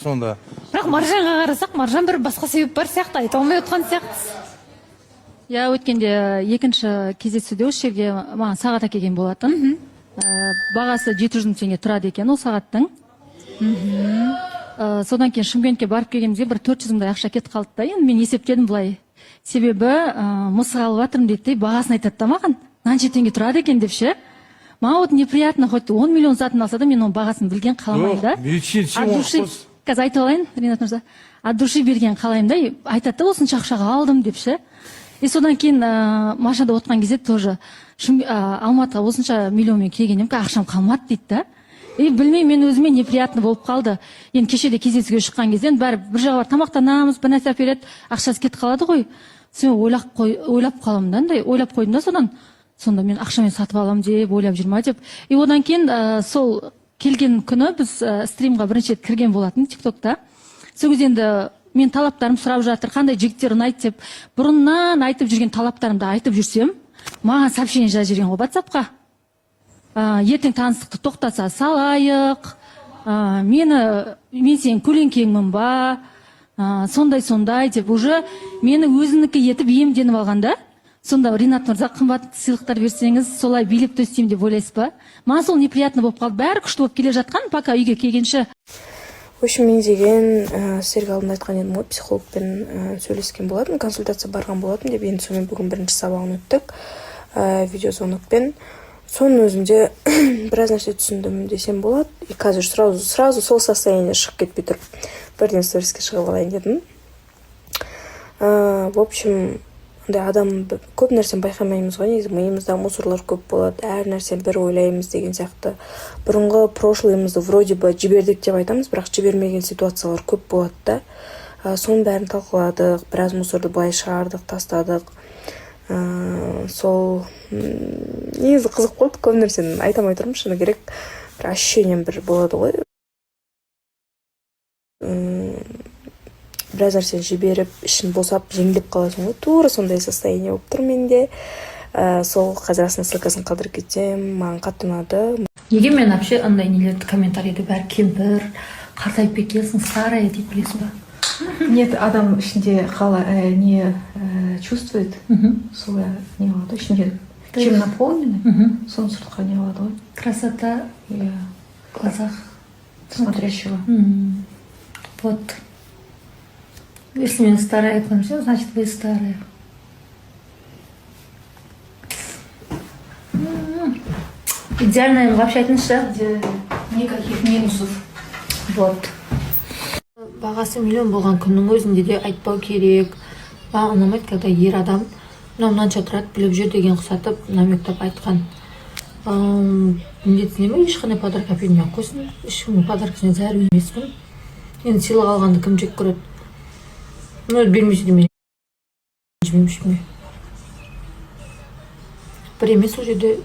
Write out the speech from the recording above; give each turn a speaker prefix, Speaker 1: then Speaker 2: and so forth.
Speaker 1: сонда.
Speaker 2: Бірақ Маржанға қарасақ, Маржан бір басқа себеп бар сияқты, айта алмай отқан сияқтысыз.
Speaker 3: Я өткенде екінші кездесуде осы жерге маған сағат әкелген болатын. Бағасы 700 мың теңге тұрады екен ол сағаттың. Содан кейін Шымкентке барып келгенімізде бір 400 мыңдай ақша кетіп қалды да. Енді мен есептедім былай. Себебі мысық алып жатырмын дейді, бағасын айтады да маған. Қанша теңге тұрады екен деп ше. Маған вот неприятно, хоть 10 миллион затын алса да, мен оның бағасын білген қаламаймын да. От души, қазір айтып алайын, Ринат мырза. От души берген қалаймын да, айтады да осынша ақшаға алдым деп ше. И содан кейін машинада отқан кезде тоже Алматыға осынша миллионмен келгеннен ақшам қалмады дейді да. И білмеймін, мен өзіме неприятно болып қалды. Енді кешеде кездесуге шыққан кезде бәрі бір жағы бар, тамақтанамыз, бір нәрсе әпереді, ақшасы кетіп қалады ғой. Сен ойлап қаламын да, ойлап қойдым да содан. Сонда мен ақшамен сатып аламын деп, ойлап жүрма деп. И одан кейін сол келген күні біз стримға бірінші рет кірген болатын TikTokта. Сол кезде енді мен талаптарым сұрап жатыр, қандай жігіттер ұнайды деп, бұрыннан айтып жүрген талаптарымды айтып жүрсем, маған сообщение жазып жүрген ғой WhatsAppқа. Ертең таныстықты тоқтаса салайық, мен сенің көлеңкеңмін ба, сондай деп уже мені өзінікі етіп иемденіп алғанда. Сонда Ринат мырза, қымбат сыйлықтар берсеңіз, солай билеп төстеймін деп ойлайсыз ба? Маған сол неприятно болып қалды. Бәрі күшті болып келе жатқан, пока үйге келгенше.
Speaker 4: В общем, мен деген сіздерге алдында айтқан едім ғой, психологпен сөйлескен болатын, консультация барған болатын деп, енді сонымен бүгін бірінші сабағын өттік видеозвонокпен. Соның өзінде біраз нәрсе түсіндім десем болады. И қазір сразу сол состояние шығып кетпей тұрып, бірден сториске шығып алайын дедім. В общем, адам көп нәрсені байқамаймыз ғой, негізі миымызда мусорлар көп болады, әр нәрсені бір ойлаймыз деген сияқты. Бұрынғы прошлыйымызды вроде бы жібердік деп айтамыз, бірақ жібермеген ситуациялар көп болады да. Соның бәрін талқыладық, біраз мусорды былай шығардық, тастадық. Сол негізі қызық болды, көп нәрсені айтамай тұрмын, шыны керек. Бір ощущением бір болады ғой. Біраз нәрсені жіберіп, ішін босап, жеңіліп қаласың ғой. Тура сондай состояние болып тұр менде. Сол қазір ссылкасын қалдырып кетсем, маған қатты ұнады.
Speaker 2: Неге мен вообще андай нелерді комментарийді бәрі кемпір, қартайып кеткенсің, старая деп білесің ба?
Speaker 5: Нет, адам ішінде не чувствует, солай не болады, ішінде чем наполнены, соны сыртқа не болады ғой.
Speaker 2: Красота в глазах
Speaker 5: смотрящего.
Speaker 2: Вот. Если меня старая, значит вы старая. Идеальная вообще айтыңызшы, где никаких минусов. Вот. Бағасы миллион болған күннің өзінде де айтпау керек. Маған ұнамайды, когда ер адам мынанша тұрады, біліп жүр деген құсатып, намектап айтқан. Міндетіне ме ешқандай подарка бермей қойсын. Ешкімнің подаркасына зәру емеспін. Енді сыйлық алғанды кім жек көреді? Бермесе де мен жібермешпін. Бір емес ол жерде